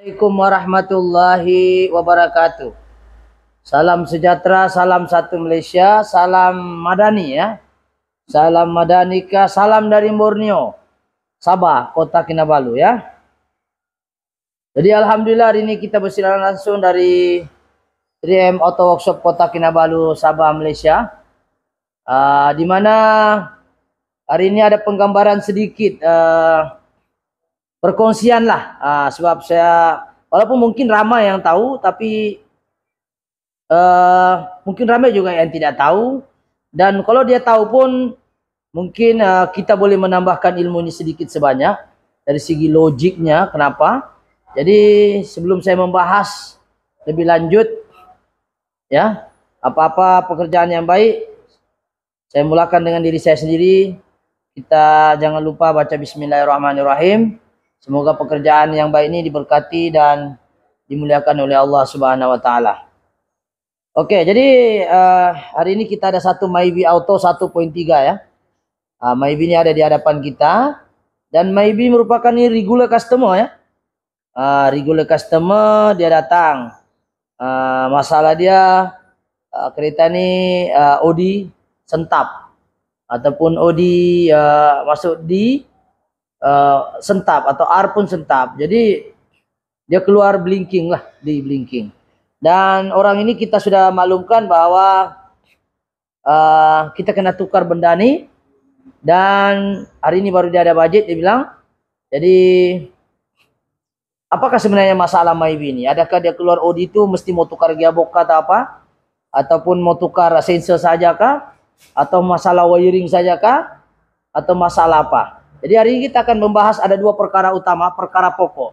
Assalamualaikum warahmatullahi wabarakatuh. Salam sejahtera, salam satu Malaysia, salam Madani ya. Salam Madanika, salam dari Borneo, Sabah, Kota Kinabalu ya. Jadi alhamdulillah hari ini kita bersiaran langsung dari 3M Auto Workshop Kota Kinabalu, Sabah, Malaysia. Di mana hari ini ada penggambaran sedikit perkongsian lah, sebab saya walaupun mungkin ramai yang tahu, tapi mungkin ramai juga yang tidak tahu. Dan kalau dia tahu pun mungkin kita boleh menambahkan ilmu ini sedikit sebanyak dari segi logiknya. Kenapa? Jadi sebelum saya membahas lebih lanjut ya, apa-apa pekerjaan yang baik, saya mulakan dengan diri saya sendiri. Kita jangan lupa baca Bismillahirrahmanirrahim. Semoga pekerjaan yang baik ini diberkati dan dimuliakan oleh Allah Subhanahu wa taala. Oke, jadi hari ini kita ada satu Myvi Auto 1.3 ya. Myvi ini ada di hadapan kita dan Myvi merupakan ini regular customer ya. Regular customer, dia datang. Masalah dia kereta ini Audi sentap ataupun Audi masuk di sentap atau R pun sentap. Jadi dia keluar blinking lah, di blinking. Dan orang ini kita sudah maklumkan bahwa kita kena tukar benda ni. Dan hari ini baru dia ada budget, dia bilang. Jadi apakah sebenarnya masalah Myvi ini? Adakah dia keluar Audi itu mesti mau tukar gearbox atau apa? Ataupun mau tukar sensor saja kah? Atau masalah wiring saja kah? Atau masalah apa? Jadi hari ini kita akan membahas ada dua perkara utama, perkara pokok.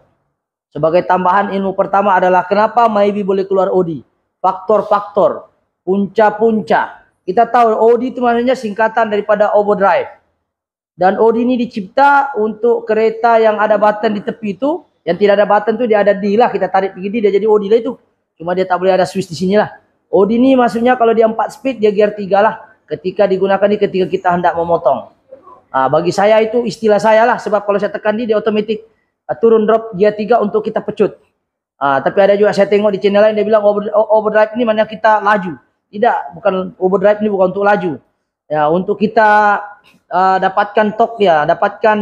Sebagai tambahan ilmu pertama adalah kenapa Myvi boleh keluar Audi. Faktor-faktor, punca-punca. Kita tahu Audi itu maksudnya singkatan daripada overdrive. Dan Audi ini dicipta untuk kereta yang ada button di tepi itu. Yang tidak ada button itu dia ada D lah. Kita tarik pergi dia jadi Audi lah itu. Cuma dia tak boleh ada switch di sini lah. Audi ini maksudnya kalau dia 4 speed dia gear 3 lah. Ketika digunakan ini ketika kita hendak memotong. Bagi saya itu istilah saya lah, sebab kalau saya tekan dia otomatis turun drop gear 3 untuk kita pecut. Tapi ada juga saya tengok di channel lain dia bilang overdrive ini maknanya kita laju. Tidak, bukan overdrive ini bukan untuk laju. Ya, untuk kita dapatkan torque dia, dapatkan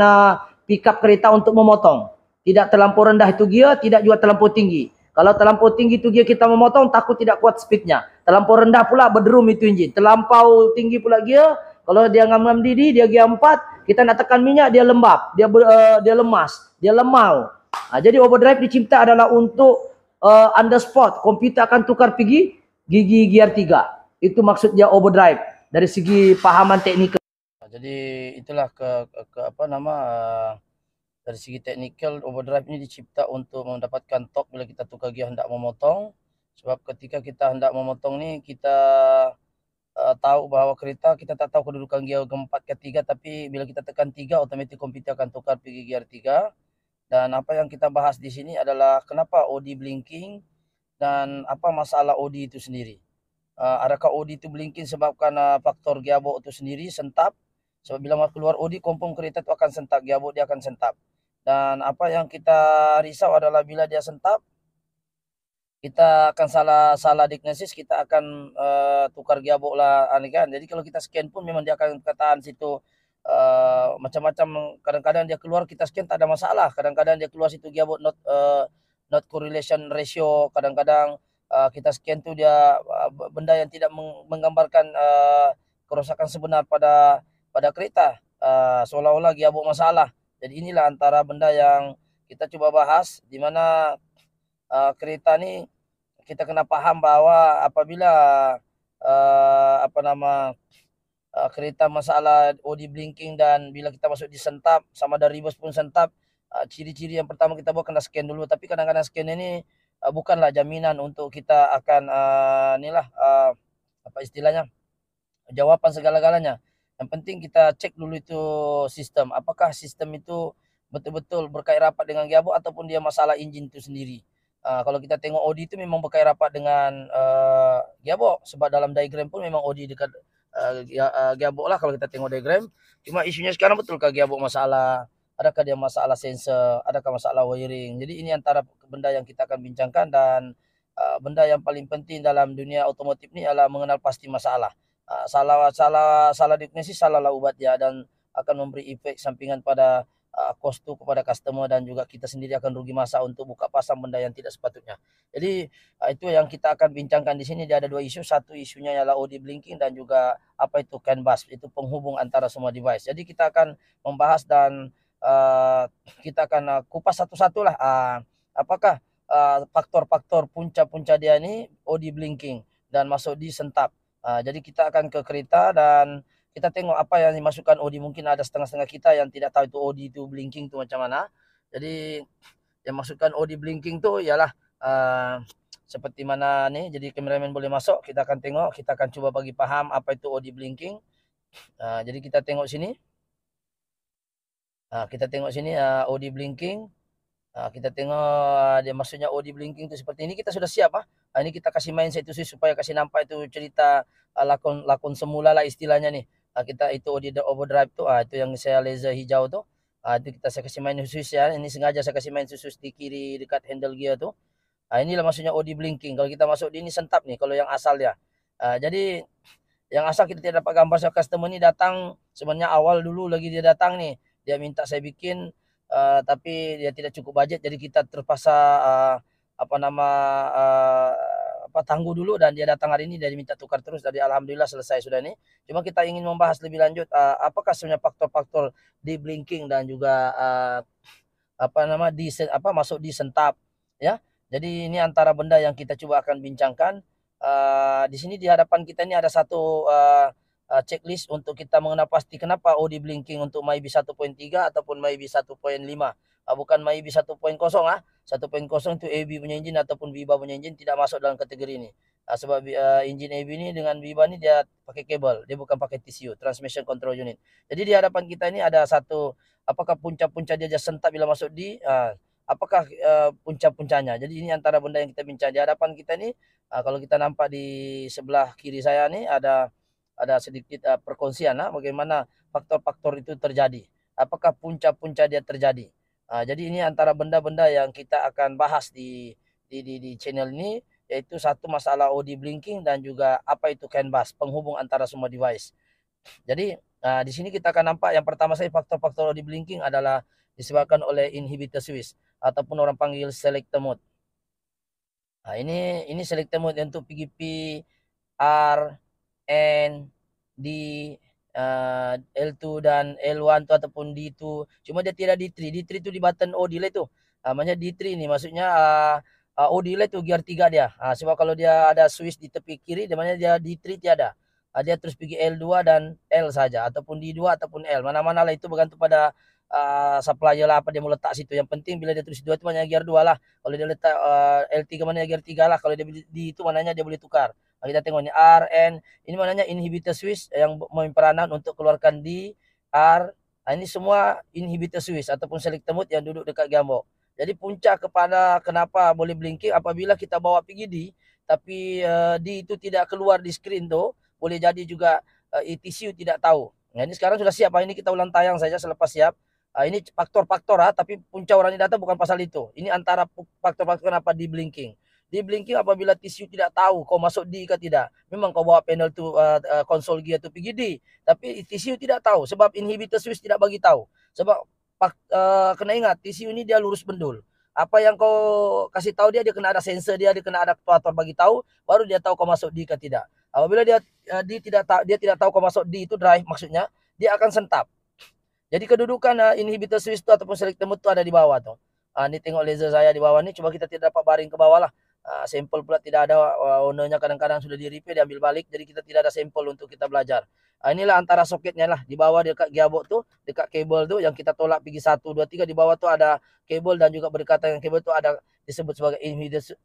pick up kereta untuk memotong. Tidak terlampau rendah itu gear, tidak juga terlampau tinggi. Kalau terlampau tinggi itu gear kita memotong takut tidak kuat speednya. Terlampau rendah pula berdrum itu enjin. Terlampau tinggi pula gear. Kalau dia ngam-ngam didi, dia gear 4, kita nak tekan minyak, dia lembab, dia lemas, dia lemau. Jadi overdrive dicipta adalah untuk under spot. Komputer akan tukar pergi gigi gear 3. Itu maksud dia overdrive dari segi pahaman teknikal. Jadi itulah dari segi teknikal overdrive ini dicipta untuk mendapatkan torque bila kita tukar gear hendak memotong. Sebab ketika kita hendak memotong ni kita tahu bahawa kereta kita tak tahu kedudukan gear ke-4 ke-3, tapi bila kita tekan 3 otomatis komputer akan tukar pergi gear 3. Dan apa yang kita bahas di sini adalah kenapa Audi blinking dan apa masalah Audi itu sendiri. Adakah Audi itu blinking sebabkan faktor gearbox itu sendiri sentap? Sebab bila keluar Audi kompon kereta itu akan sentap, gearbox dia akan sentap. Dan apa yang kita risau adalah bila dia sentap kita akan salah diagnosis, kita akan tukar gearbox lah kan. Jadi kalau kita scan pun memang dia akan katakan situ macam-macam. Kadang-kadang dia keluar kita scan tak ada masalah, kadang-kadang dia keluar situ gearbox not correlation ratio, kadang-kadang kita scan tu dia benda yang tidak menggambarkan kerosakan sebenar pada kereta, seolah-olah gearbox masalah. Jadi inilah antara benda yang kita cuba bahas, di mana kereta ni kita kena faham bahawa apabila kereta masalah Audi blinking dan bila kita masuk di sentap, sama ada reverse pun sentap, ciri-ciri yang pertama kita buat kena scan dulu. Tapi kadang-kadang scan ini bukanlah jaminan untuk kita akan apa istilahnya, jawapan segala-galanya. Yang penting kita cek dulu itu sistem, apakah sistem itu betul-betul berkait rapat dengan gearbox ataupun dia masalah enjin itu sendiri. Kalau kita tengok Audi itu memang berkait rapat dengan gearbox, sebab dalam diagram pun memang Audi dekat gearbox lah kalau kita tengok diagram. Cuma isunya sekarang betulkah gearbox masalah adakah dia masalah sensor, adakah masalah wiring. Jadi ini antara benda yang kita akan bincangkan, dan benda yang paling penting dalam dunia otomotif ni adalah mengenal pasti masalah. Salah diagnosis salahlah ubatnya, dan akan memberi efek sampingan pada kos tu kepada customer, dan juga kita sendiri akan rugi masa untuk buka pasang benda yang tidak sepatutnya. Jadi itu yang kita akan bincangkan di sini. Dia ada dua isu. Satu isunya ialah OD blinking, dan juga apa itu CAN bus, itu penghubung antara semua device. Jadi kita akan membahas, dan kita akan kupas satu-satulah apakah faktor-faktor punca-punca dia ni OD blinking dan masuk di sentap. Jadi kita akan ke kereta dan kita tengok apa yang dimasukkan OD. Mungkin ada setengah-setengah kita yang tidak tahu itu OD itu blinking tu macam mana. Jadi yang masukkan OD blinking tu ialah seperti mana ni. Jadi kameraman boleh masuk, kita akan tengok, kita akan cuba bagi faham apa itu OD blinking. Jadi kita tengok sini. Kita tengok sini OD blinking. Kita tengok dia maksudnya OD blinking tu seperti ini. Kita sudah siap ini kita kasih main satu supaya kasih nampak itu cerita lakon semula lah istilahnya ni. Kita itu OD overdrive tu itu yang saya laser hijau tu. Itu saya kasih main khusus ya. Ini sengaja saya kasih main khusus di kiri dekat handle gear tu. Inilah maksudnya OD blinking. Kalau kita masuk di ini sentap nih kalau yang asal dia. Jadi yang asal kita tidak dapat gambar. So customer ni datang sebenarnya awal dulu lagi dia datang nih. Dia minta saya bikin tapi dia tidak cukup budget, jadi kita terpaksa tangguh dulu, dan dia datang hari ini, dia diminta tukar terus. Jadi alhamdulillah selesai sudah ini. Cuma kita ingin membahas lebih lanjut apakah sebenarnya faktor-faktor di blinking dan juga masuk di sentap ya. Jadi ini antara benda yang kita coba akan bincangkan. Di sini di hadapan kita ini ada satu checklist untuk kita mengenal pasti kenapa OD blinking untuk Myvi 1.3 ataupun Myvi 1.5. Bukan Myvi 1.0 1.0 itu AB punya enjin ataupun Viva punya enjin tidak masuk dalam kategori ini. Sebab enjin AB ini dengan Viva ni dia pakai kabel, dia bukan pakai TCU, Transmission Control Unit. Jadi di hadapan kita ini ada satu, apakah punca-punca dia sentap bila masuk di apakah punca-puncanya. Jadi ini antara benda yang kita bincang di hadapan kita ni. Kalau kita nampak di sebelah kiri saya ni ada sedikit perkongsian bagaimana faktor-faktor itu terjadi. Apakah punca-punca dia terjadi. Jadi ini antara benda-benda yang kita akan bahas di channel ini, yaitu satu masalah OD blinking dan juga apa itu CAN bus, penghubung antara semua device. Jadi di sini kita akan nampak yang pertama saya faktor-faktor OD blinking adalah disebabkan oleh inhibitor switch ataupun orang panggil selector mode. Ini selector mode untuk PGP, R, N, D, L2 dan L1 tu ataupun D2. Cuma dia tidak D3. D3 tu di button O delay tu. Maksudnya D3 ni maksudnya O delay tu gear 3 dia. Sebab kalau dia ada switch di tepi kiri, dia maknanya dia D3 tiada. Dia terus pergi L2 dan L saja ataupun D2 ataupun L. Mana-mana lah itu bergantung pada supplier lah apa dia mau letak situ. Yang penting bila dia tulis 2 tu maknanya gear 2 lah. Kalau dia letak L3 maknanya gear 3 lah. Kalau dia D itu maknanya dia boleh tukar. Kita tengok ni R, N. Ini maknanya inhibitor switch yang main peranan untuk keluarkan D, R. Ini semua inhibitor switch ataupun selector mode yang duduk dekat gearbox. Jadi punca kepada kenapa boleh blinking apabila kita bawa pergi D, tapi D itu tidak keluar di screen tu, boleh jadi juga ETCU tidak tahu. Ini sekarang sudah siap. Ini kita ulang tayang saja selepas siap. Ini faktor-faktor tapi punca orang ini datang bukan pasal itu. Ini antara faktor-faktor kenapa di blinking. Di blinking apabila TCU tidak tahu kau masuk D ke tidak. Memang kau bawa panel tu konsol gear tu pergi D, tapi TCU tidak tahu sebab inhibitor switch tidak bagi tahu. Sebab kena ingat TCU ni dia lurus bendul. Apa yang kau kasih tahu dia kena ada sensor dia kena ada aktuator bagi tahu, baru dia tahu kau masuk D ke tidak. Apabila dia tidak tahu kau masuk D itu drive maksudnya, dia akan sentap. Jadi kedudukan inhibitor switch tu ataupun selector mode tu ada di bawah tu. Ni tengok laser saya di bawah ni, coba kita tidak dapat baring ke bawah lah. Sampel pula tidak ada, ownernya kadang-kadang sudah di repair, diambil balik, jadi kita tidak ada sampel untuk kita belajar. Inilah antara soketnya lah, di bawah dekat gearbox tu, dekat kabel tu yang kita tolak pergi 1, 2, 3, di bawah tu ada kabel dan juga berdekatan dengan kabel tu ada disebut sebagai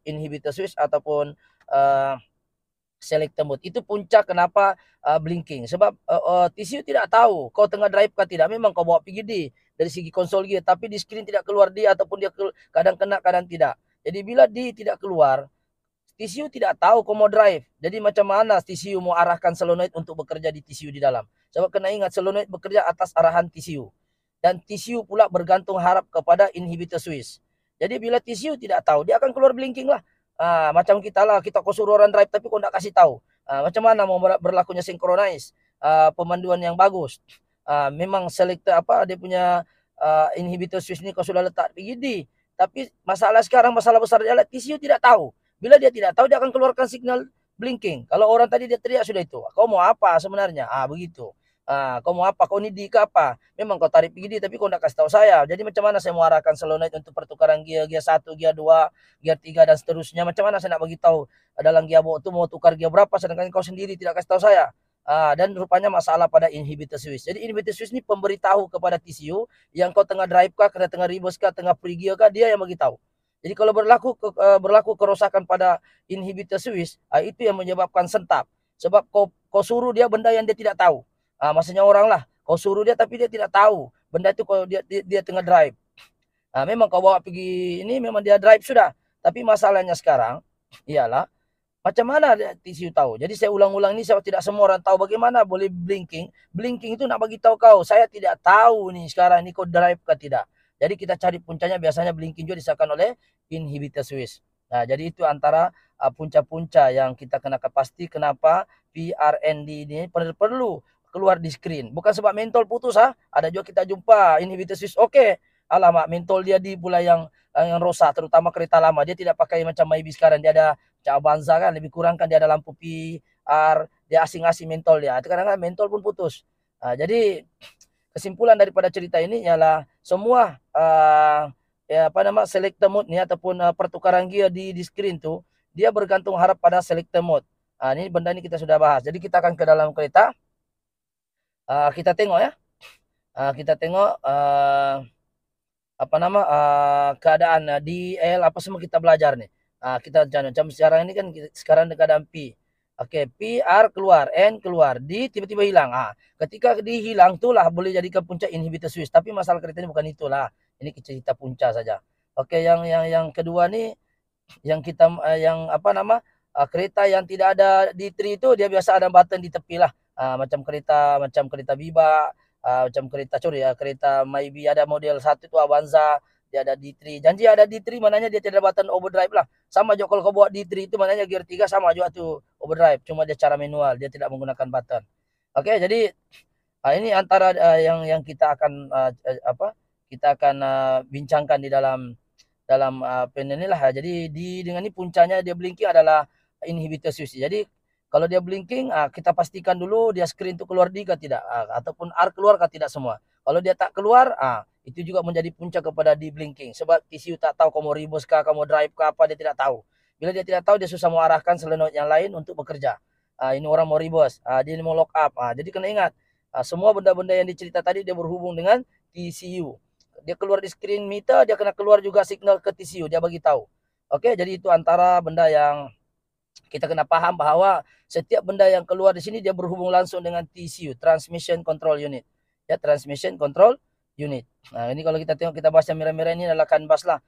inhibitor switch ataupun selector mode. Itu punca kenapa blinking. Sebab TCU tidak tahu kau tengah drive ke tidak. Memang kau bawa pergi D dari segi konsol gear, tapi di screen tidak keluar D ataupun dia kadang kena kadang tidak. Jadi bila D tidak keluar, TCU tidak tahu kau mau drive. Jadi macam mana TCU mau arahkan solenoid untuk bekerja di TCU di dalam. Sebab kena ingat solenoid bekerja atas arahan TCU. dan TCU pula bergantung harap kepada inhibitor switch. Jadi bila TCU tidak tahu, dia akan keluar blinking lah. Macam kita lah, kita kau suruh orang drive tapi kau tidak kasih tahu. Macam mana mau berlakunya synchronize, pemanduan yang bagus. Memang selector apa dia punya inhibitor switch ni kau sudah letak PGD. Tapi masalah sekarang, masalah besar adalah TCU tidak tahu. Bila dia tidak tahu, dia akan keluarkan signal blinking. Kalau orang tadi dia teriak sudah itu. Kau mau apa sebenarnya? Begitu. Kau mau apa? Kau ni di ke apa? Memang kau tarik PGD tapi kau tidak kasih tahu saya. Jadi macam mana saya mau arahkan solenoid untuk pertukaran gear, gear 1, gear 2, gear 3 dan seterusnya. Macam mana saya nak bagi tahu dalam gearbox itu mau tukar gear berapa sedangkan kau sendiri tidak kasih tahu saya. Dan rupanya masalah pada inhibitor switch. Jadi inhibitor switch ni pemberitahu kepada TCU yang kau tengah drive kah, tengah reverse kah, tengah free gear kah, dia yang bagi tahu. Jadi kalau berlaku kerosakan pada inhibitor switch, itu yang menyebabkan sentap. Sebab kau suruh dia benda yang dia tidak tahu. Maksudnya orang lah, kau suruh dia tapi dia tidak tahu benda itu kau dia tengah drive. Memang kau bawa pergi ini memang dia drive sudah. Tapi masalahnya sekarang ialah macam mana TCU tahu. Jadi saya ulang-ulang ini, saya tidak semua orang tahu bagaimana boleh blinking. Blinking itu nak bagi tahu kau, saya tidak tahu nih sekarang ini kau drive ke tidak. Jadi kita cari puncanya, biasanya blinking juga disahkan oleh inhibitor switch. Jadi itu antara punca-punca yang kita kena pasti kenapa PRND ini perlu keluar di screen. Bukan sebab mentol putus. Ada juga kita jumpa inhibitor switch oke. Alamak, mentol dia di pula yang rosak, terutama kereta lama. Dia tidak pakai macam Myvi sekarang. Dia ada Avanza kan, lebih kurang kan dia ada lampu PR, dia asing-asing mentol dia. Kadang-kadang mentol pun putus. Jadi kesimpulan daripada cerita ini ialah semua selector mode ni ataupun pertukaran gear di screen tu dia bergantung harap pada selector mode. Ini benda ni kita sudah bahas. Jadi kita akan ke dalam kereta. Kita tengok ya. Kita tengok keadaan DL apa semua kita belajar nih. Kita macam sekarang ini kan sekarang keadaan P. Oke, P R keluar, N keluar, D tiba-tiba hilang. Ketika D hilang itulah boleh jadikan punca inhibitor switch. Tapi masalah kereta ini bukan itulah. Ini cerita punca saja. Oke, yang kedua nih yang kita kereta yang tidak ada D3 itu dia biasa ada button di tepi lah. Macam kereta Viva, macam kereta Myvi ada model 1 itu Avanza, dia ada D3. Janji ada D3 maknanya dia tidak ada button overdrive lah. Sama juga kalau kau bawa D3 itu maknanya gear 3 sama juga tuh overdrive, cuma dia cara manual, dia tidak menggunakan button. Oke, jadi ini antara yang kita akan bincangkan di dalam panel ini lah. Jadi dengan ini puncanya dia blinking adalah inhibitor switch. Jadi kalau dia blinking, kita pastikan dulu dia screen itu keluar D ke tidak, ataupun R keluar ke tidak semua. Kalau dia tak keluar, itu juga menjadi punca kepada di blinking. Sebab TCU tak tahu kamu reverse kah, kamu drive kah, apa dia tidak tahu. Bila dia tidak tahu, dia susah mau arahkan solenoid yang lain untuk bekerja. Ini orang mau reverse, dia mau lock up. Jadi kena ingat, semua benda-benda yang dicerita tadi dia berhubung dengan TCU. Dia keluar di screen meter, dia kena keluar juga signal ke TCU, dia bagi tahu. Oke, jadi itu antara benda yang kita kena paham bahawa setiap benda yang keluar di sini dia berhubung langsung dengan TCU, Transmission Control Unit. Ya, Transmission Control Unit. Ini kalau kita tengok, kita bahas yang merah-merah ini adalah CAN bus lah.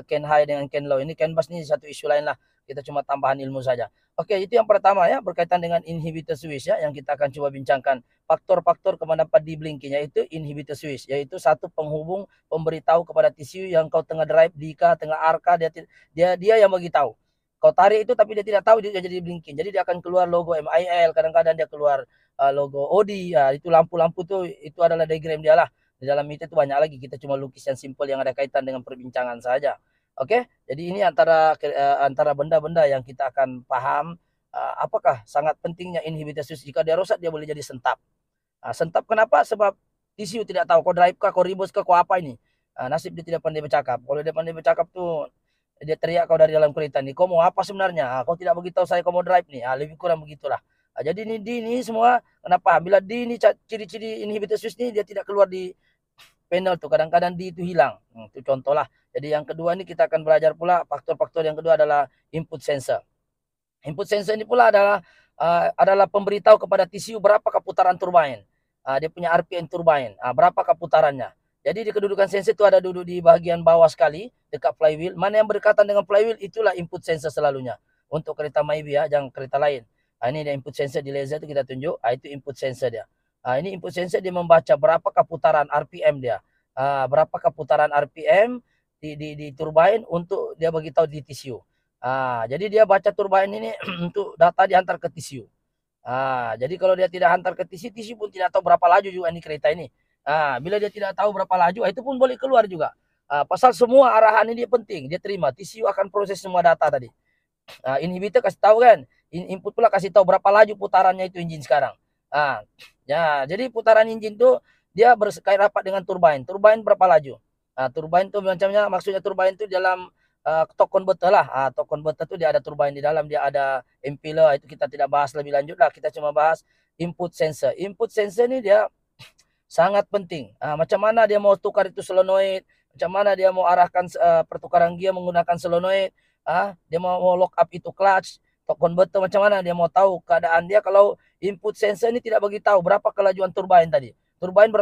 CAN high dengan CAN low. Ini CAN bus ni satu isu lain lah. Kita cuma tambahan ilmu saja. Oke, itu yang pertama ya, berkaitan dengan inhibitor switch ya, yang kita akan coba bincangkan. Faktor-faktor kemanapan di blinking, yaitu inhibitor switch, yaitu satu penghubung pemberitahu kepada TCU yang kau tengah drive di tengah RK, dia yang bagi tahu. Kau tarik itu tapi dia tidak tahu, dia jadi blinking. Jadi dia akan keluar logo MIL, kadang-kadang dia keluar logo OD. Itu lampu-lampu tuh itu adalah diagram dia lah. Di dalam itu banyak lagi, kita cuma lukis yang simple yang ada kaitan dengan perbincangan saja. Oke, jadi ini antara benda-benda yang kita akan paham apakah sangat pentingnya inhibitor switch. Jika dia rosak dia boleh jadi sentap. Sentap kenapa? Sebab TCU tidak tahu kau drive kah, kau reverse kah, kau apa ini. Nasib dia tidak pandai bercakap. Kalau dia pandai bercakap tuh dia teriak kau dari dalam kereta ni, kau mau apa sebenarnya? Kau tidak beritahu saya kau mau drive ni. Lebih kurang begitulah. Jadi ini semua kenapa? Bila D ni ciri-ciri inhibitor switch ni dia tidak keluar di panel tu, kadang-kadang D itu hilang. Itu contohlah. Jadi yang kedua ni kita akan belajar pula faktor-faktor yang kedua adalah input sensor. Input sensor ini pula adalah pemberitahu kepada TCU berapa putaran turbin. Dia punya RPM turbin, berapa putarannya. Jadi di kedudukan sensor itu ada duduk di bahagian bawah sekali dekat flywheel. Mana yang berdekatan dengan flywheel itulah input sensor selalunya. Untuk kereta Myvi ya, jangan kereta lain. Ini dia input sensor di laser itu kita tunjuk. Itu input sensor dia. Ini input sensor dia membaca berapa putaran RPM dia. berapa keputaran RPM di turbine untuk dia bagi tahu di TCU. Jadi dia baca turbine ini untuk data diantar ke TCU. Jadi kalau dia tidak hantar ke TCU, TCU pun tidak tahu berapa laju juga ini kereta ini. Bila dia tidak tahu berapa laju, itu pun boleh keluar juga. Pasal semua arahan ini dia penting, dia terima. TCU akan proses semua data tadi. Inhibitor kasih tahu kan, input pula kasih tahu berapa laju putarannya itu engine sekarang. Ya, jadi putaran engine itu dia berkait rapat dengan turbine. Turbine berapa laju? Turbine itu macamnya, maksudnya turbine itu dalam torque converter lah. Torque converter itu dia ada turbine di dalam, dia ada impeller. Itu kita tidak bahas lebih lanjut lah. Kita cuma bahas input sensor. Input sensor ini dia sangat penting. Macam mana dia mau tukar itu solenoid, macam mana dia mau arahkan pertukaran gear menggunakan solenoid, dia mau lock up itu clutch, torque converter, macam mana dia mau tahu keadaan dia kalau input sensor ini tidak bagi tahu berapa kelajuan turbine tadi. Turbine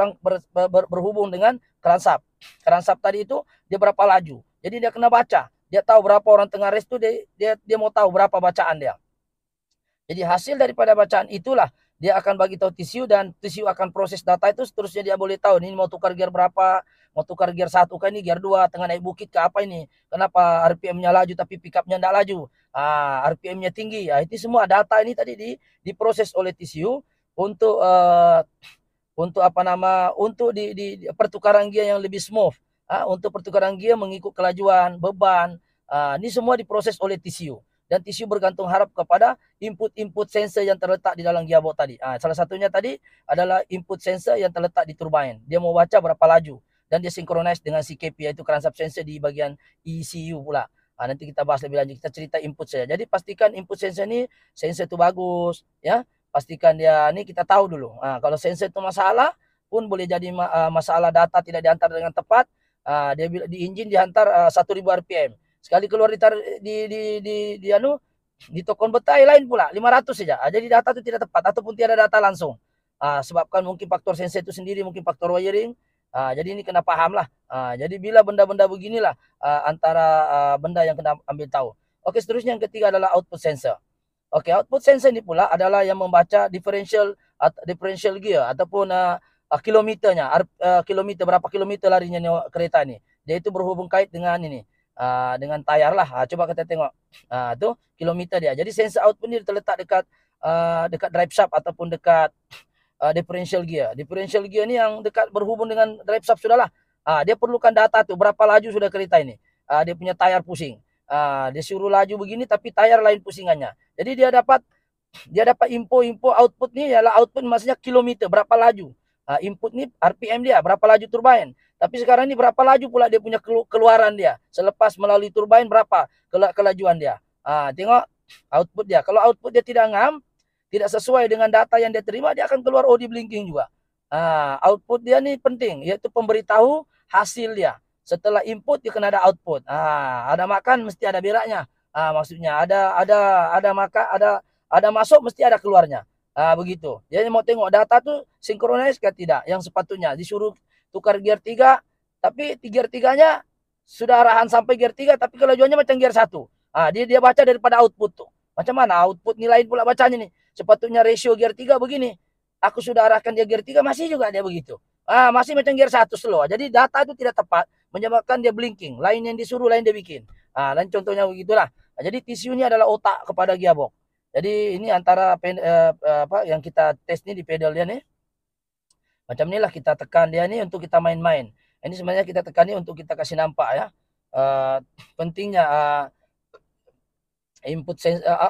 berhubung dengan crankshaft. Crankshaft tadi itu dia berapa laju. Jadi dia kena baca. Dia tahu berapa orang tengah rest itu, dia mau tahu berapa bacaan dia. Jadi hasil daripada bacaan itulah dia akan bagi tahu TCU, dan TCU akan proses data itu, seterusnya dia boleh tahu ini mau tukar gear berapa, mau tukar gear 1 kan, ini gear 2, tengah naik bukit ke apa ini, kenapa RPM-nya laju tapi pick-up-nya tidak laju, RPM-nya tinggi. Itu semua data ini tadi diproses oleh TCU untuk untuk di pertukaran gear yang lebih smooth, untuk pertukaran gear mengikut kelajuan, beban, ini semua diproses oleh TCU. Dan TCU bergantung harap kepada input sensor yang terletak di dalam gearbox tadi. Salah satunya tadi adalah input sensor yang terletak di turbine. Dia mau baca berapa laju, dan dia synchronize dengan CKP, yaitu crankshaft sensor di bagian ECU pula. Nanti kita bahas lebih lanjut, kita cerita input saja. Jadi pastikan input sensor ini, sensor itu bagus, ya. Pastikan dia ini kita tahu dulu. Kalau sensor itu masalah pun boleh jadi masalah data tidak diantar dengan tepat. Dia di engine dihantar 1000 RPM. Sekali keluar di tokon betai lain pula 500 saja. Jadi data itu tidak tepat ataupun tiada data langsung. Sebabkan mungkin faktor sensor itu sendiri, mungkin faktor wiring. Jadi ini kena paham lah. Jadi bila benda-benda beginilah antara benda yang kena ambil tahu. Oke, seterusnya yang ketiga adalah output sensor. Oke, output sensor ini pula adalah yang membaca differential gear ataupun kilometernya, kilometer, berapa kilometer larinya kereta ini. Dia itu berhubung kait dengan ini, dengan tayar lah. Coba kita tengok, tu kilometer dia. Jadi sensor output ini terletak dekat drive shaft ataupun dekat differential gear. Differential gear ni yang dekat berhubung dengan drive shaft sudahlah. Dia perlukan data tu berapa laju sudah kereta ini. Dia punya tayar pusing. Dia suruh laju begini tapi tayar lain pusingannya. Jadi dia dapat info output ni ialah output maksudnya kilometer, berapa laju. Input ni RPM dia, berapa laju turbine. Tapi sekarang ni berapa laju pula dia punya keluaran dia. Selepas melalui turbine berapa kelajuan dia. Tengok output dia. Kalau output dia tidak ngam, tidak sesuai dengan data yang dia terima, dia akan keluar OD blinking juga. Output dia ni penting, yaitu pemberitahu hasil dia. Setelah input dia kena ada output. Ada makan mesti ada beraknya. Maksudnya ada makan, ada masuk mesti ada keluarnya. Begitu. Jadi mau tengok data tu sinkronis ke tidak. Yang sepatutnya disuruh tukar gear 3, tapi gear 3-nya sudah arahan sampai gear 3 tapi kelajuannya macam gear 1. Dia baca daripada output tu. Macam mana output ni lain pula bacanya ni. Sepatutnya ratio gear 3 begini. Aku sudah arahkan dia gear 3, masih juga dia begitu. Masih macam gear 1 slow. Jadi data itu tidak tepat, menyebabkan dia blinking. Lain yang disuruh, lain dia bikin. Lain contohnya begitulah. Jadi TCU ini adalah otak kepada gearbox. Jadi ini antara yang kita tes ni di pedal dia ni. Macam inilah kita tekan dia ni untuk kita main-main. Ini sebenarnya kita tekan ni untuk kita kasih nampak ya. Pentingnya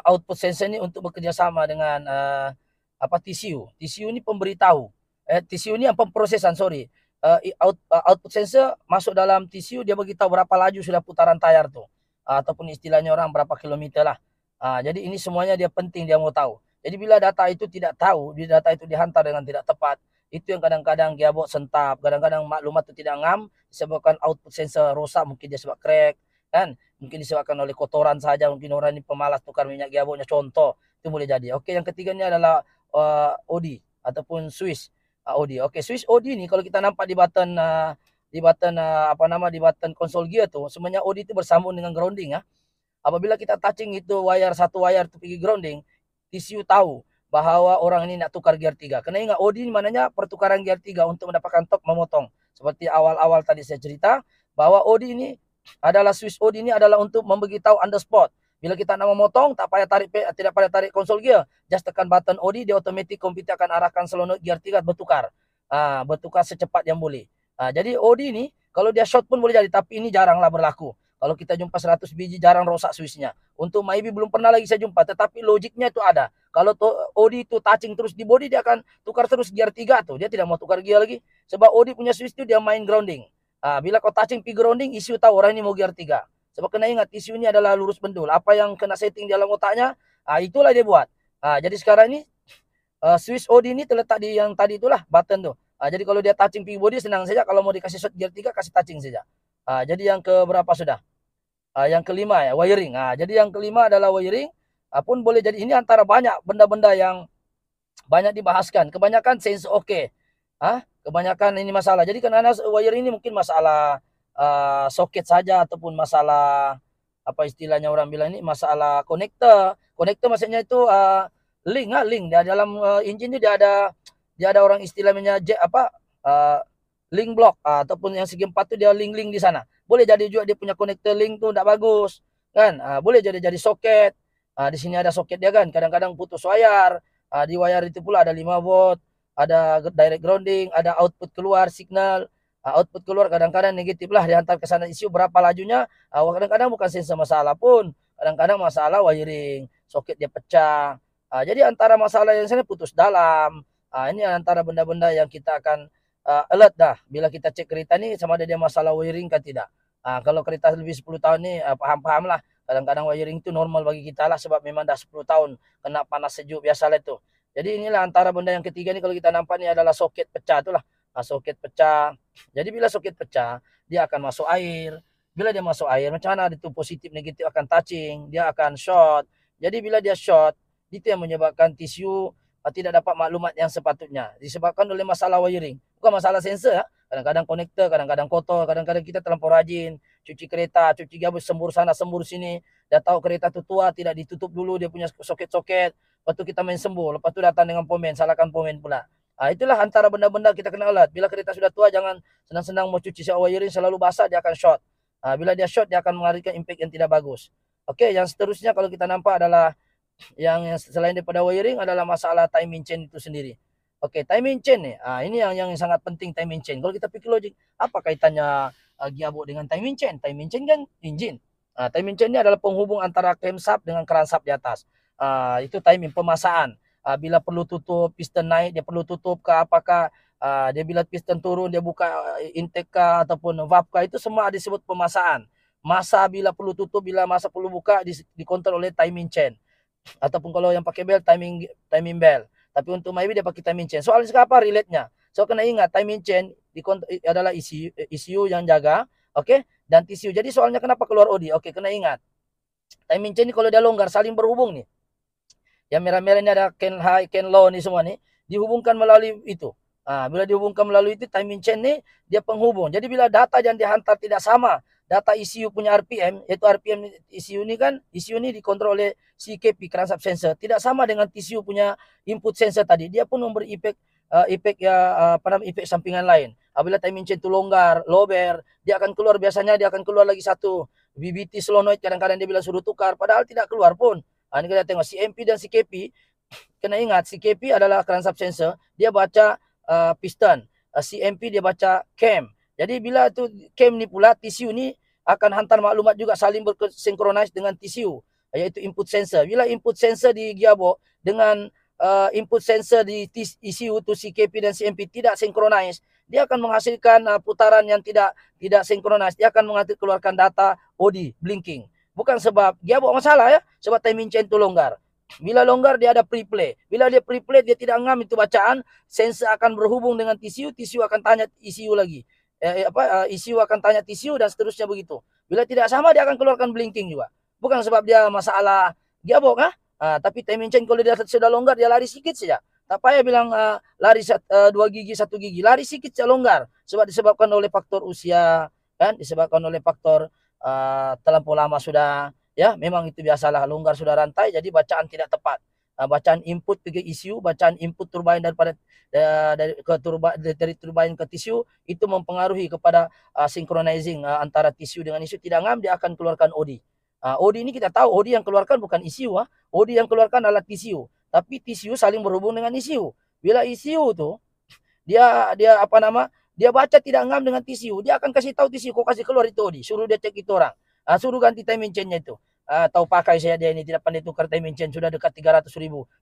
output sensor ni untuk bekerja sama dengan TCU. TCU ni pemberitahu. TCU ni pemprosesan, output sensor masuk dalam TCU, dia beritahu berapa laju sudah putaran tayar tu. Ataupun istilahnya orang berapa kilometer lah. Jadi ini semuanya dia penting, dia mau tahu. Jadi bila data itu tidak tahu, data itu dihantar dengan tidak tepat, itu yang kadang-kadang gearbox sentap, kadang-kadang maklumat itu tidak ngam, disebabkan output sensor rosak, mungkin dia sebab crack, kan? Mungkin disebabkan oleh kotoran saja, mungkin orang ini pemalas tukar minyak gearboxnya, contoh. Itu boleh jadi. Oke, yang ketiga ini adalah OD ataupun switch OD. Oke, switch OD ni kalau kita nampak di button di button konsol gear tu, sebenarnya OD itu bersambung dengan grounding ya. Apabila kita touching itu satu wire tu pergi grounding, TCU tahu bahawa orang ini nak tukar gear 3. Kena ingat OD ni maknanya pertukaran gear 3 untuk mendapatkan torque memotong. Seperti awal-awal tadi saya cerita, bahwa OD ini adalah switch OD ini adalah untuk memberitahu on the spot. Bila kita nak memotong, tidak payah tarik konsol gear, just tekan button OD, dia otomatis komputer akan arahkan solenoid gear 3 bertukar. Bertukar secepat yang boleh. Jadi OD ini kalau dia short pun boleh jadi, tapi ini jaranglah berlaku. Kalau kita jumpa 100 biji jarang rosak switchnya. Untuk Myvi belum pernah lagi saya jumpa, tetapi logiknya itu ada. Kalau OD itu touching terus di body, dia akan tukar terus gear 3 tuh. Dia tidak mau tukar gear lagi. Sebab OD punya switch itu dia main grounding. Bila kau touching pi grounding, isu tahu orang ini mau gear 3. Sebab kena ingat, isu ini adalah lurus bendul. Apa yang kena setting di dalam otaknya, itulah dia buat. Jadi sekarang ini, switch OD ini terletak di yang tadi itulah, button tuh. Jadi kalau dia touching pi body, senang saja. Kalau mau dikasih shot gear 3, kasih touching saja. Jadi yang ke berapa sudah? Yang kelima ya, wiring. Jadi yang kelima adalah wiring. Pun boleh jadi ini antara banyak benda-benda yang banyak dibahaskan. Kebanyakan sense oke. Kebanyakan ini masalah. Jadi karena wiring ini mungkin masalah soket saja, ataupun masalah apa istilahnya orang bilang ini masalah konektor. Konektor maksudnya itu link. Di dalam engine itu dia ada orang istilahnya link block, ataupun yang segi 4 itu dia link di sana. Boleh jadi juga dia punya konektor link tuh tidak bagus kan. Boleh jadi soket. Di sini ada soket dia kan, kadang-kadang putus wire. Di wire itu pula ada 5 volt, ada direct grounding, ada output keluar signal. Output keluar kadang-kadang negatif lah, dihantar ke sana isu berapa lajunya. Kadang-kadang bukan sensor masalah pun, kadang-kadang masalah wiring, soket dia pecah. Jadi antara masalah yang sana putus dalam. Ini antara benda-benda yang kita akan alert dah bila kita cek kereta ni sama ada dia masalah wiring kan tidak. Kalau kereta lebih 10 tahun ni paham-paham lah. Kadang-kadang wiring itu normal bagi kita lah, sebab memang dah 10 tahun kena panas sejuk biasalah itu. Jadi inilah antara benda yang ketiga ni, kalau kita nampak ni adalah soket pecah itulah. Soket pecah. Jadi bila soket pecah, dia akan masuk air. Bila dia masuk air, macam mana itu positif negatif akan touching, dia akan short. Jadi bila dia short, itu yang menyebabkan tisu tidak dapat maklumat yang sepatutnya, disebabkan oleh masalah wiring, bukan masalah sensor. Kadang-kadang konektor, kadang-kadang kotor, kadang-kadang kita terlampau rajin cuci kereta, cuci gabus, sembur sana sembur sini. Dah tahu kereta tu tua, tidak ditutup dulu dia punya soket-soket, lepas tu kita main sembur, lepas tu datang dengan pomen, salahkan pomen pula. Itulah antara benda-benda kita kena alert. Bila kereta sudah tua, jangan senang-senang mau cuci wiring, selalu basah dia akan short. Bila dia short, dia akan menghasilkan impact yang tidak bagus. Okey, yang seterusnya kalau kita nampak adalah yang selain daripada wiring adalah masalah timing chain itu sendiri. Okey, timing chain ni, ini yang sangat penting, timing chain. Kalau kita fikir logik, apa kaitannya gearbox dengan timing chain? Timing chain kan engine. Timing chain ni adalah penghubung antara crankshaft dengan crankshaft di atas. Itu timing pemasaan. Bila perlu tutup piston naik, dia perlu tutup ke apakah dia bila piston turun dia buka intake kah ataupun valve kah, itu semua disebut pemasaan. Masa bila perlu tutup, bila masa perlu buka dikontrol oleh timing chain. Ataupun kalau yang pakai bel, timing bel. Tapi untuk Myvi dia pakai timing chain. Soalnya sekarang apa relate-nya? So kena ingat timing chain adalah ECU yang jaga, okey, dan TCU. Jadi soalnya kenapa keluar OD? Okey, kena ingat. Timing chain ni kalau dia longgar saling berhubung ni. Yang merah-merah ni ada can high, can low ni semua ni dihubungkan melalui itu. Bila dihubungkan melalui itu, timing chain ni dia penghubung. Jadi bila data yang dihantar tidak sama, data ECU punya RPM, iaitu RPM ECU ni kan, ECU ni dikontrol oleh CKP, crankshaft sensor, tidak sama dengan TCU punya input sensor tadi. Dia pun memberi efek sampingan lain. Bila timing chain tu longgar, lower, dia akan keluar, biasanya dia akan keluar lagi satu VVT solenoid, kadang-kadang dia bilang suruh tukar, padahal tidak keluar pun. Ini kita tengok CMP dan CKP. Kena ingat, CKP adalah crankshaft sensor, dia baca piston. CMP dia baca cam. Jadi bila tu cam ni pula, TCU ni akan hantar maklumat juga, saling bersinkronis dengan TCU, iaitu input sensor. Bila input sensor di gearbox dengan input sensor di ECU tu CKP dan CMP tidak sinkronis, dia akan menghasilkan putaran yang tidak sinkronis. Dia akan keluarkan data OD, blinking. Bukan sebab gearbox masalah ya, sebab timing chain tu longgar. Bila longgar dia ada preplay. Bila dia preplay, dia tidak ngam itu bacaan, sensor akan berhubung dengan TCU, TCU akan tanya ECU lagi. ECU akan tanya TCU dan seterusnya begitu. Bila tidak sama, dia akan keluarkan blinking juga. Bukan sebab dia masalah gearbox tapi timing chain kalau dia sudah longgar, dia lari sikit saja. Tak payah bilang lari 2 gigi 1 gigi, lari sikit saja longgar, sebab disebabkan oleh faktor usia kan, disebabkan oleh faktor terlampau lama sudah ya, memang itu biasalah, longgar sudah rantai, jadi bacaan tidak tepat. bacaan input ke ECU, bacaan input turbine daripada dari turbine ke TCU itu mempengaruhi kepada synchronizing antara TCU dengan ECU. Tidak ngam dia akan keluarkan OD. OD ini kita tahu OD yang keluarkan bukan ECU, OD yang keluarkan adalah TCU. Tapi TCU saling berhubung dengan ECU. Bila ECU tuh dia apa nama? Dia baca tidak ngam dengan TCU, dia akan kasih tahu TCU, kok kasih keluar itu OD, suruh dia cek itu orang. Suruh ganti timing chain-nya itu. Tahu pakai saya dia ini tidak pandai tukar timing chain sudah dekat 300.000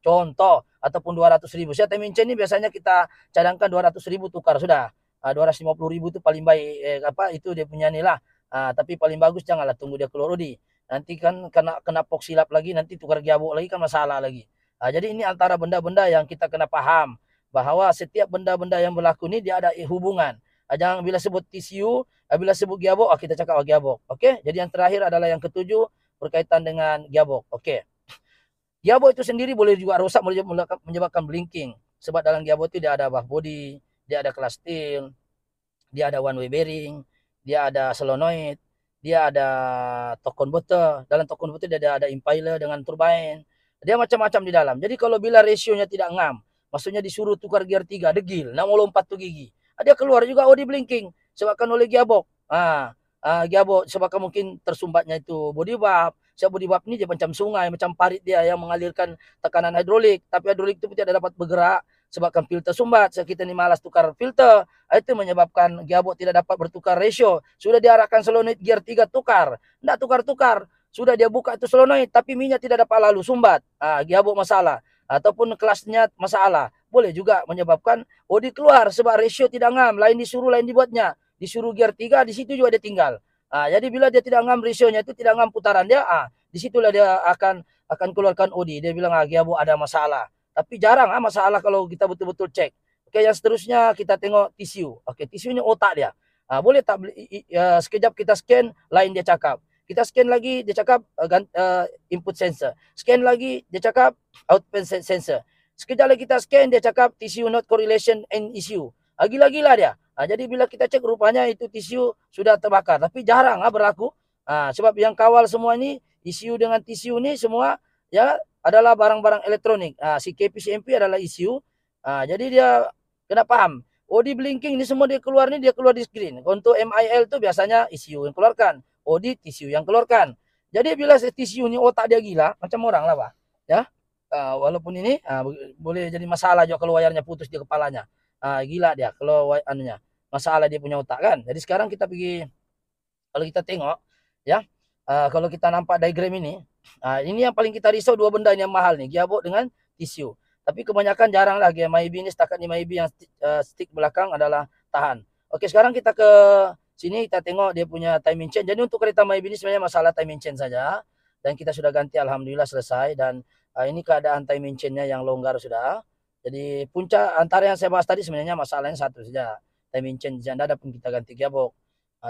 contoh ataupun 200.000. Saya timing chain ini biasanya kita cadangkan 200.000 tukar sudah. 250.000 itu paling baik itu dia punya nilai. Tapi paling bagus janganlah tunggu dia keluar OD. Nanti kan kena pok silap lagi, nanti tukar gearbox lagi kan masalah lagi. Jadi ini antara benda-benda yang kita kena paham bahwa setiap benda-benda yang berlaku ni dia ada hubungan. Jangan bila sebut TCU, bila sebut gearbox, kita cakap gearbox. Okey. Jadi yang terakhir adalah yang ketujuh berkaitan dengan gearbox. Okey. Gearbox itu sendiri boleh juga rosak, boleh menyebabkan blinking. Sebab dalam gearbox itu dia ada valve body, dia ada clutch steel, dia ada one way bearing, dia ada solenoid, dia ada torque converter. Dalam torque converter dia ada impeller dengan turbine. Dia macam-macam di dalam. Jadi kalau bila rasionya tidak ngam, maksudnya disuruh tukar gear 3 degil 684 gigi, dia keluar juga OD blinking sebabkan oleh gearbox. Gearbox sebabkan mungkin tersumbatnya itu body valve. Sebab body valve ni dia macam sungai, macam parit dia yang mengalirkan tekanan hidrolik, tapi hidrolik itu tidak dapat bergerak sebabkan filter sumbat. Kita ni malas tukar filter, itu menyebabkan gearbox tidak dapat bertukar ratio. Sudah diarahkan solenoid gear 3 tukar, tidak tukar-tukar. Sudah dia buka itu solenoid tapi minyak tidak dapat lalu, sumbat. Gearbox masalah ataupun kelasnya masalah, boleh juga menyebabkan OD keluar sebab ratio tidak ngam, lain disuruh lain dibuatnya. Disuruh gear 3 di situ juga dia tinggal. Jadi bila dia tidak ngam rasionya itu, tidak ngam putaran dia, di situlah dia akan keluarkan OD. Dia bilang gearbox ada masalah. Tapi jarang masalah kalau kita betul-betul cek. Oke, yang seterusnya kita tengok TCU. Oke, TCU ini otak dia. Boleh tak sekejap kita scan, lain dia cakap. Kita scan lagi, dia cakap input sensor. Scan lagi, dia cakap output sensor. Sekejap lagi kita scan, dia cakap TCU not correlation and issue. Gila-gila dia. Jadi bila kita cek rupanya itu TCU sudah terbakar. Tapi jarang berlaku. Sebab yang kawal semua ini, ECU dengan TCU ini semua ya adalah barang-barang elektronik. Si KPCMP adalah ECU. Jadi dia kena paham. OD blinking ini semua dia keluar di screen. Untuk MIL itu biasanya ECU yang keluarkan. OD TCU yang keluarkan. Jadi bila TCU ini otak dia gila, macam orang lah Pak. Ya. Walaupun ini boleh jadi masalah juga kalau wayarnya putus di kepalanya. Gila dia kalau anunya. Masalah dia punya otak kan. Jadi sekarang kita pergi, kalau kita tengok ya, kalau kita nampak diagram ini yang paling kita risau dua benda yang mahal nih, gearbox dengan TCU. Tapi kebanyakan jarang lah gear MIB ini, setakat ni MIB yang stick belakang adalah tahan. Okey, sekarang kita ke sini, kita tengok dia punya timing chain. Jadi untuk kereta MIB ini sebenarnya masalah timing chain saja. Dan kita sudah ganti, alhamdulillah selesai. Dan ini keadaan timing chainnya yang longgar sudah. Jadi puncak antara yang saya bahas tadi sebenarnya masalahnya satu saja. Timing chain janda ada pun kita ganti gearbox.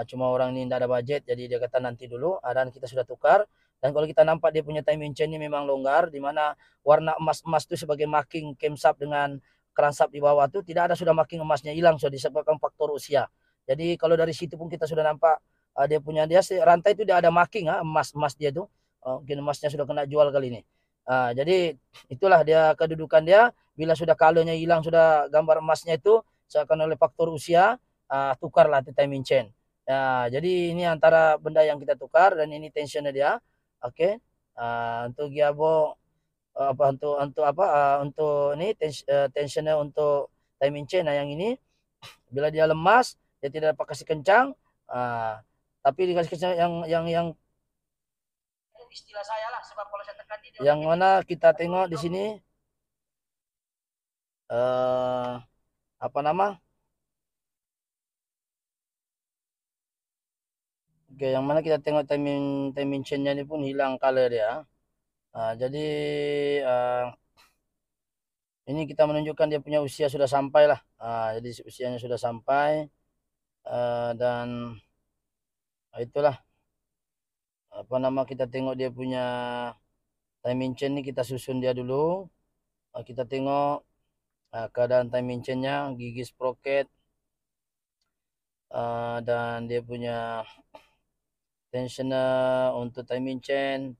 Cuma orang ini tidak ada budget, jadi dia kata nanti dulu. Dan kita sudah tukar. Dan kalau kita nampak dia punya timing chain ini memang longgar, di mana warna emas-emas itu sebagai marking camshaft dengan crankshaft di bawah itu tidak ada, sudah marking emasnya hilang, sudah disebabkan faktor usia. Jadi kalau dari situ pun kita sudah nampak dia punya rantai itu dia ada marking emas dia tuh. Mungkin emasnya sudah kena jual kali ini. Jadi itulah dia kedudukan dia. Bila sudah colornya hilang, sudah gambar emasnya itu seakan oleh faktor usia, tukarlah itu timing chain. Jadi ini antara benda yang kita tukar, dan ini tensionnya dia. Oke. Untuk gearbox untuk ini tensionnya untuk timing chain. Yang ini bila dia lemas, dia tidak dapat kasih kencang, tapi dikasih kencang yang istilah saya lah, sebab kalau saya tekan dia yang mana kita tengok di sini apa nama? Oke, yang mana kita tengok timing chain-nya ini pun hilang color dia. Jadi ini kita menunjukkan dia punya usia sudah sampai lah. Jadi usianya sudah sampai, dan itulah apa nama, kita tengok dia punya timing chain ni, kita susun dia dulu. Kita tengok keadaan timing chain-nya, gigi sprocket, dan dia punya tensioner untuk timing chain.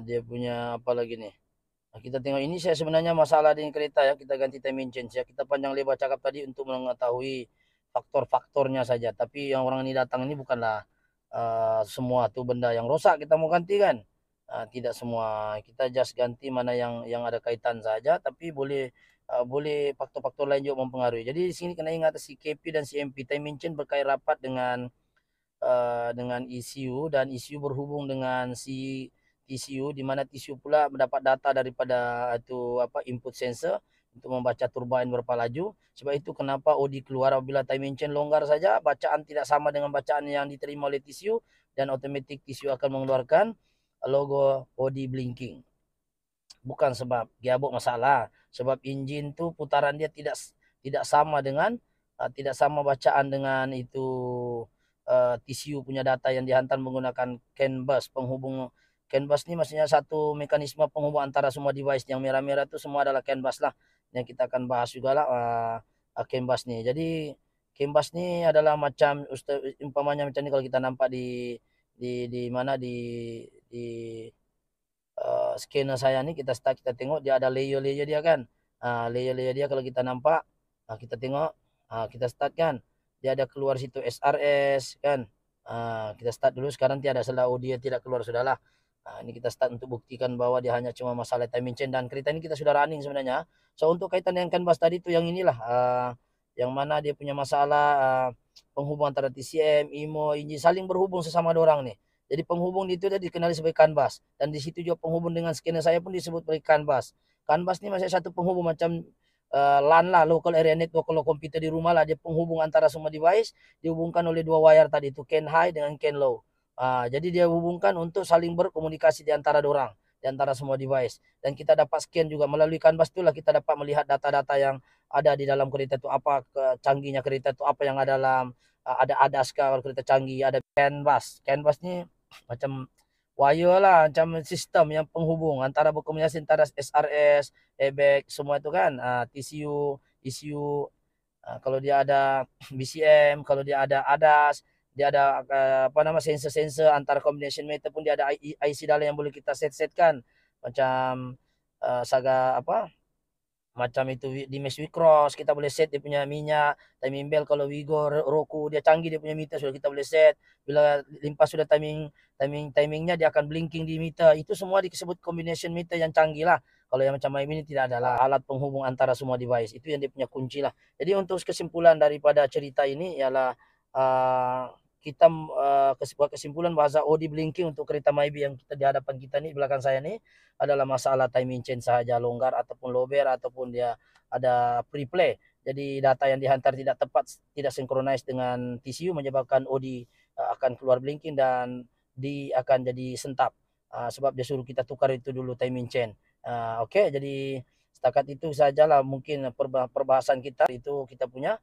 Dia punya apa lagi nih, Nah, kita tengok ini saya sebenarnya masalah dengan kereta ya, kita ganti timing chain ya. Kita panjang lebar cakap tadi untuk mengetahui faktor-faktornya saja. Tapi yang orang ini datang ini bukanlah semua tuh benda yang rosak kita mau ganti kan. Tidak semua, kita just ganti mana yang ada kaitan saja, tapi boleh faktor-faktor lain juga mempengaruhi. Jadi di sini kena ingat si KP dan si MP timing chain berkait rapat dengan ECU, dan ECU berhubung dengan si TCU, di mana TCU pula mendapat data daripada itu input sensor untuk membaca turbine berapa laju. Sebab itu kenapa OD keluar apabila timing chain longgar saja, bacaan tidak sama dengan bacaan yang diterima oleh TCU, dan otomatis TCU akan mengeluarkan logo OD blinking. Bukan sebab gearbox masalah, sebab engine tu putaran dia tidak sama dengan tidak sama bacaan dengan itu TCU punya data yang dihantar menggunakan CAN bus penghubung. CAN bus ni maksudnya satu mekanisme penghubung antara semua device. Yang merah-merah tu semua adalah CAN bus lah, yang kita akan bahas juga lah CAN bus ni. Jadi CAN bus ni adalah macam umpamanya macam ni, kalau kita nampak di mana di scanner saya ni, kita start, kita tengok dia ada layer-layer dia kan. Layer-layer dia kalau kita nampak, kita tengok, kita start kan, dia ada keluar situ SRS kan. Kita start dulu, sekarang tiada salah, dia tidak keluar sudahlah. Ini kita start untuk buktikan bahwa dia hanya cuma masalah timing chain, dan kereta ini kita sudah running sebenarnya. So untuk kaitan dengan canvas tadi tu yang inilah, yang mana dia punya masalah penghubung antara TCM, IMO, engine saling berhubung sesama dorang nih. Jadi penghubung itu dia dikenali sebagai canvas, dan di situ juga penghubung dengan scanner saya pun disebut sebagai canvas. Canvas ini masih satu penghubung macam LAN lah, local area network. Kalau komputer di rumah lah, dia penghubung antara semua device, dihubungkan oleh dua wire tadi itu, CAN high dengan CAN low. Jadi dia hubungkan untuk saling berkomunikasi di antara dorang, di antara semua device. Dan kita dapat scan juga melalui canvas itulah, kita dapat melihat data-data yang ada di dalam kereta itu, apa canggihnya kereta itu, apa yang ada dalam, ada ADAS kalau kereta canggih, ada canvas. Canvas ni macam wire lah, macam sistem yang penghubung antara berkomunikasi antara SRS, airbag, semua itu kan. TCU, ECU, kalau dia ada BCM, kalau dia ada ADAS, dia ada sensor-sensor antara combination meter pun, dia ada IC dalam yang boleh kita set-setkan. Macam saga macam itu di Mesh Cross, kita boleh set dia punya minyak, timing bell. Kalau Wigo, Roku, dia canggih, dia punya meter sudah kita boleh set. Bila limpah sudah timingnya, dia akan blinking di meter. Itu semua disebut combination meter yang canggih lah. Kalau yang macam ini tidak adalah alat penghubung antara semua device. Itu yang dia punya kunci lah. Jadi untuk kesimpulan daripada cerita ini ialah kita sebuah kesimpulan bahasa OD blinking untuk kereta Myvi yang kita di hadapan kita ni, belakang saya ni, adalah masalah timing chain sahaja, longgar ataupun lower, ataupun dia ada pre-play. Jadi data yang dihantar tidak tepat, tidak synchronize dengan TCU, menyebabkan OD akan keluar blinking, dan akan jadi sentap. Sebab dia suruh kita tukar itu dulu timing chain. Okey, jadi setakat itu sajalah mungkin perbahasan kita itu, kita punya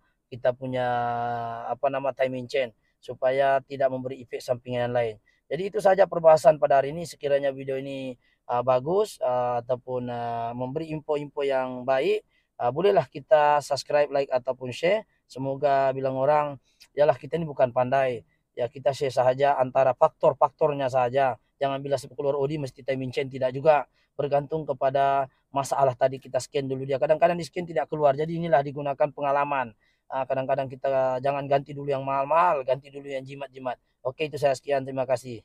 timing chain, supaya tidak memberi efek sampingan yang lain. Jadi itu saja perbahasan pada hari ini. Sekiranya video ini bagus ataupun memberi info-info yang baik, bolehlah kita subscribe, like ataupun share. Semoga bilang orang, yalah kita ini bukan pandai, ya kita share sahaja antara faktor-faktornya saja. Jangan bila keluar OD mesti timing chain, tidak juga. Bergantung kepada masalah tadi, kita scan dulu dia. Kadang-kadang di scan tidak keluar, jadi inilah digunakan pengalaman. Kadang-kadang kita jangan ganti dulu yang mahal-mahal, ganti dulu yang jimat-jimat. Oke, itu saya sekian, terima kasih.